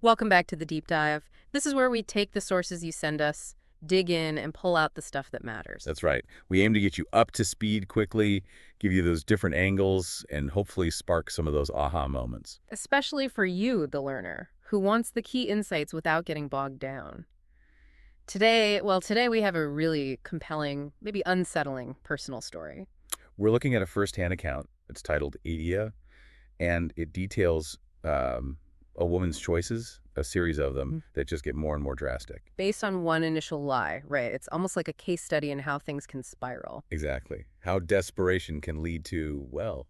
Welcome back to the deep dive. This is where we take the sources you send us, dig in, and pull out the stuff that matters. That's right. We aim to get you up to speed quickly, give you those different angles, and hopefully spark some of those aha moments. Especially for you, the learner, who wants the key insights without getting bogged down. Today we have a really compelling, maybe unsettling personal story. We're looking at a first-hand account. It's titled Adia, and it details a woman's choices, a series of them Mhm. that just get more and more drastic. Based on one initial lie, right? It's almost like a case study in how things can spiral. Exactly. How desperation can lead to, well,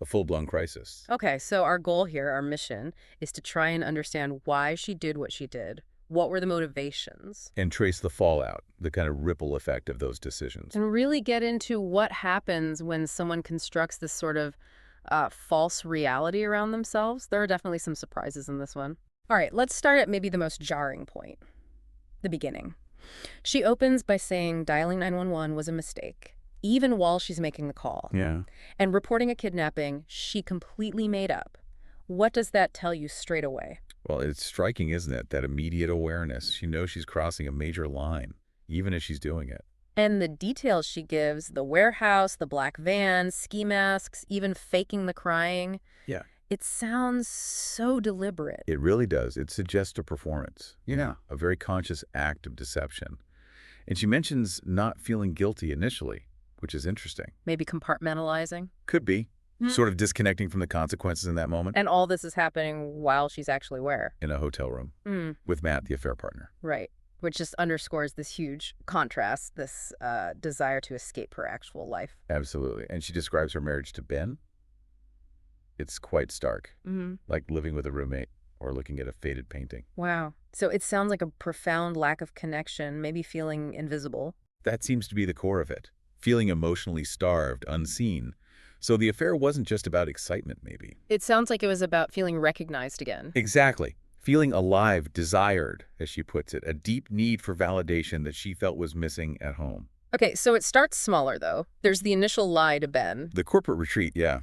a full-blown crisis. Okay, so our goal here, our mission, is to try and understand why she did what she did. What were the motivations? And trace the fallout, the kind of ripple effect of those decisions. And really get into what happens when someone constructs this sort of false reality around themselves. There are definitely some surprises in this one. All right, let's start at maybe the most jarring point, the beginning. She opens by saying dialing 911 was a mistake, even while she's making the call. Yeah. And reporting a kidnapping, she completely made up. What does that tell you straight away? Well, it's striking, isn't it? That immediate awareness. She knows she's crossing a major line, even as she's doing it. And the details she gives, the warehouse, the black van, ski masks, even faking the crying, Yeah. it sounds so deliberate. It really does. It suggests a performance. Yeah. A very conscious act of deception. And she mentions not feeling guilty initially, which is interesting. Maybe compartmentalizing. Could be. Hmm. Sort of disconnecting from the consequences in that moment. And all this is happening while she's actually where? In a hotel room with Matt, the affair partner. Right. Which just underscores this huge contrast, this desire to escape her actual life. Absolutely. And she describes her marriage to Ben. It's quite stark, like living with a roommate or looking at a faded painting. Wow. So it sounds like a profound lack of connection, maybe feeling invisible. That seems to be the core of it, feeling emotionally starved, unseen. So the affair wasn't just about excitement, maybe. It sounds like it was about feeling recognized again. Exactly. Feeling alive, desired, as she puts it, a deep need for validation that she felt was missing at home. Okay, so it starts smaller, though. There's the initial lie to Ben. The corporate retreat, yeah,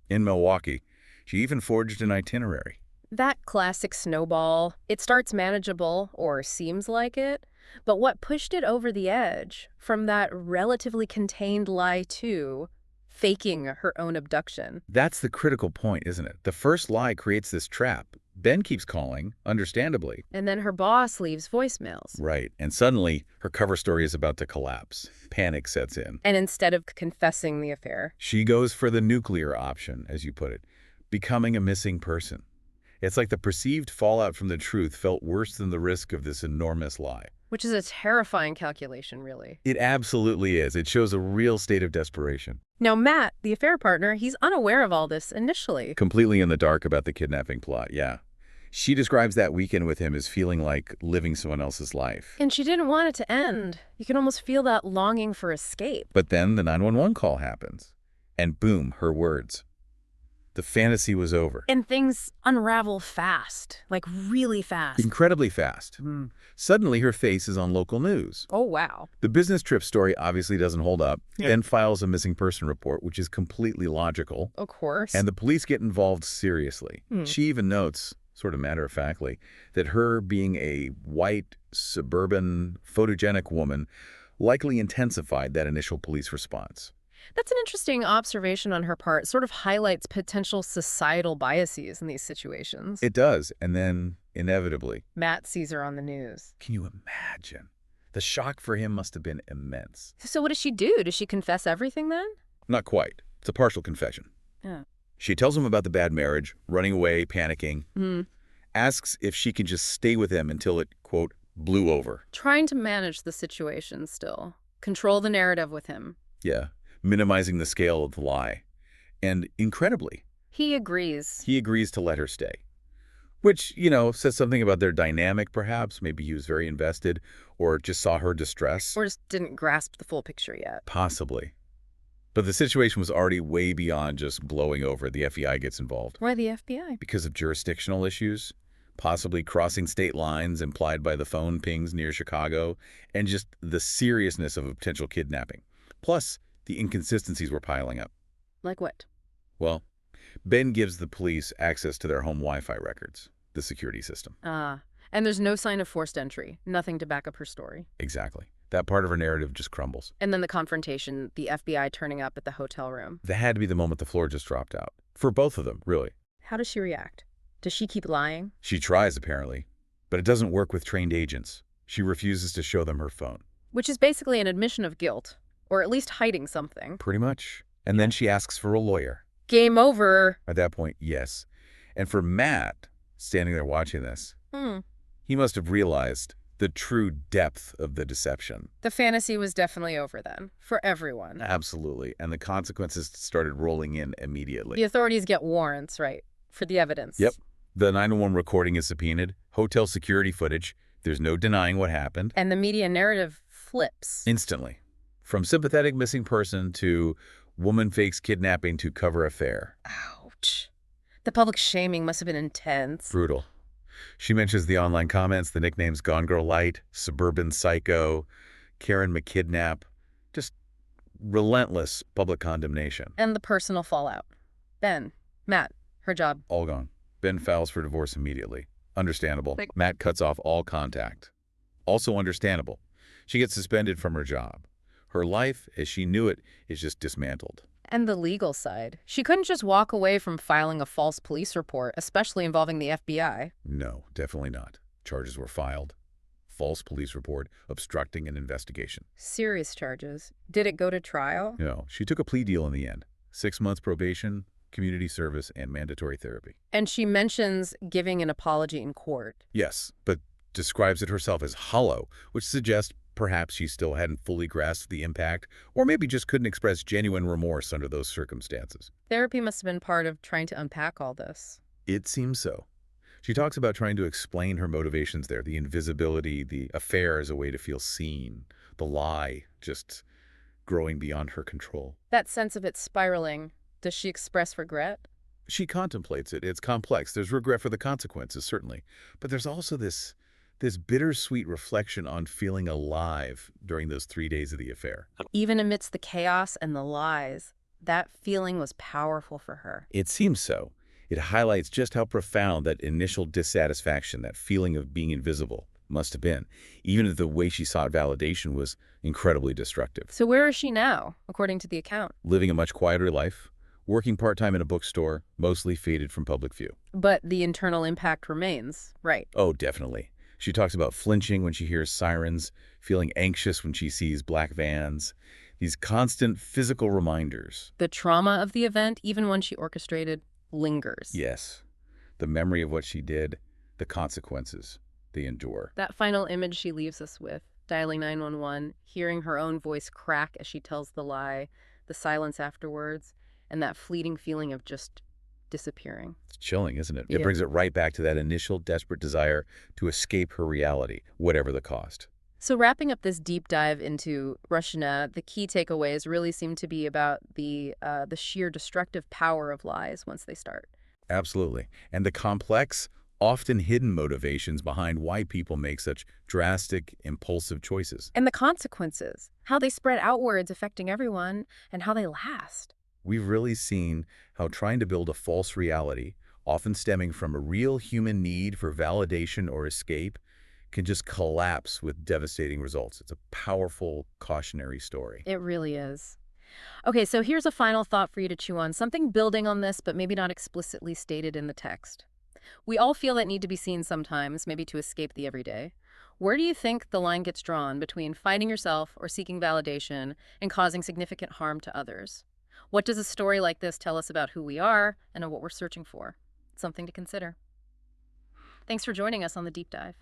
in Milwaukee. She even forged an itinerary. That classic snowball. It starts manageable, or seems like it. But what pushed it over the edge, from that relatively contained lie to faking her own abduction? That's the critical point, isn't it? The first lie creates this trap. Ben keeps calling, understandably. And then her boss leaves voicemails. Right. And suddenly, her cover story is about to collapse. Panic sets in. And instead of confessing the affair, She goes for the nuclear option, as you put it, becoming a missing person. It's like the perceived fallout from the truth felt worse than the risk of this enormous lie. which is a terrifying calculation, really. It absolutely is. It shows a real state of desperation. Now, Matt, the affair partner, he's unaware of all this initially. Completely in the dark about the kidnapping plot, yeah. She describes that weekend with him as feeling like living someone else's life. And she didn't want it to end. You can almost feel that longing for escape. But then the 911 call happens. And boom, her words. The fantasy was over. And things unravel fast, like really fast. Incredibly fast. Suddenly, her face is on local news. Oh, wow. The business trip story obviously doesn't hold up, then files a missing person report, which is completely logical. Of course. And the police get involved seriously. She even notes, sort of matter-of-factly, that her being a white, suburban, photogenic woman likely intensified that initial police response. That's an interesting observation on her part. It sort of highlights potential societal biases in these situations. It does, and then, inevitably, Matt sees her on the news. can you imagine? The shock for him must have been immense. So what does she do? Does she confess everything then? Not quite. It's a partial confession. Yeah. She tells him about the bad marriage, running away, panicking, asks if she can just stay with him until it, quote, blew over. Trying to manage the situation still. Control the narrative with him. Yeah, minimizing the scale of the lie. And incredibly, He agrees. he agrees to let her stay. Which, says something about their dynamic, perhaps. Maybe he was very invested, or just saw her distress. Or just didn't grasp the full picture yet. Possibly. But the situation was already way beyond just blowing over. The FBI gets involved. Why the FBI? Because of jurisdictional issues, possibly crossing state lines implied by the phone pings near Chicago, and just the seriousness of a potential kidnapping. Plus, the inconsistencies were piling up. Like what? Well, Ben gives the police access to their home Wi-Fi records. the security system. Ah, and there's no sign of forced entry, nothing to back up her story. Exactly. That part of her narrative just crumbles. And then the confrontation, the FBI turning up at the hotel room. That had to be the moment the floor just dropped out. For both of them, really. How does she react? Does she keep lying? She tries, apparently, but it doesn't work with trained agents. She refuses to show them her phone. Which is basically an admission of guilt, or at least hiding something. Pretty much. And then she asks for a lawyer. Game over. At that point, yes. And for Matt, standing there watching this, he must have realized the true depth of the deception. The fantasy was definitely over then, for everyone. Absolutely. And the consequences started rolling in immediately. The authorities get warrants, right, for the evidence. Yep. The 911 recording is subpoenaed, hotel security footage. There's no denying what happened. And the media narrative flips. Instantly. From sympathetic missing person to woman fakes kidnapping to cover affair. Ouch. The public shaming must have been intense. Brutal. She mentions the online comments, the nicknames Gone Girl Light, Suburban Psycho, Karen McKidnap. Just relentless public condemnation. And the personal fallout. Ben, Matt, her job. All gone. Ben files for divorce immediately. Understandable. Matt cuts off all contact. Also understandable. She gets suspended from her job. Her life, as she knew it, is just dismantled. And the legal side. She couldn't just walk away from filing a false police report, especially involving the FBI. No, definitely not. Charges were filed. False police report, obstructing an investigation. Serious charges. Did it go to trial? No, she took a plea deal in the end. 6 months probation, community service, and mandatory therapy. And she mentions giving an apology in court. Yes, but describes it herself as hollow, which suggests perhaps she still hadn't fully grasped the impact, or maybe just couldn't express genuine remorse under those circumstances. Therapy must have been part of trying to unpack all this. It seems so. She talks about trying to explain her motivations there, the invisibility, the affair as a way to feel seen, the lie just growing beyond her control. That sense of it spiraling, does she express regret? She contemplates it. It's complex. There's regret for the consequences, certainly. But there's also this bittersweet reflection on feeling alive during those 3 days of the affair. Even amidst the chaos and the lies, that feeling was powerful for her. It seems so. It highlights just how profound that initial dissatisfaction, that feeling of being invisible, must have been, even if the way she sought validation was incredibly destructive. So where is she now, according to the account? Living a much quieter life, working part-time in a bookstore, mostly faded from public view. But the internal impact remains, right? Oh, definitely. She talks about flinching when she hears sirens, feeling anxious when she sees black vans, these constant physical reminders. The trauma of the event, even when she orchestrated, lingers. Yes. The memory of what she did, the consequences, they endure. That final image she leaves us with, dialing 911, hearing her own voice crack as she tells the lie, the silence afterwards, and that fleeting feeling of just disappearing. It's chilling, isn't it? Yeah. It brings it right back to that initial desperate desire to escape her reality, whatever the cost. So wrapping up this deep dive into Rushna, the key takeaways really seem to be about the sheer destructive power of lies once they start. Absolutely. And the complex, often hidden motivations behind why people make such drastic, impulsive choices. And the consequences, how they spread outwards, affecting everyone, and how they last. We've really seen how trying to build a false reality, often stemming from a real human need for validation or escape, can just collapse with devastating results. It's a powerful, cautionary story. It really is. Okay, so here's a final thought for you to chew on, something building on this, but maybe not explicitly stated in the text. We all feel that need to be seen sometimes, maybe to escape the everyday. Where do you think the line gets drawn between finding yourself or seeking validation and causing significant harm to others? What does a story like this tell us about who we are and what we're searching for? Something to consider. Thanks for joining us on The Deep Dive.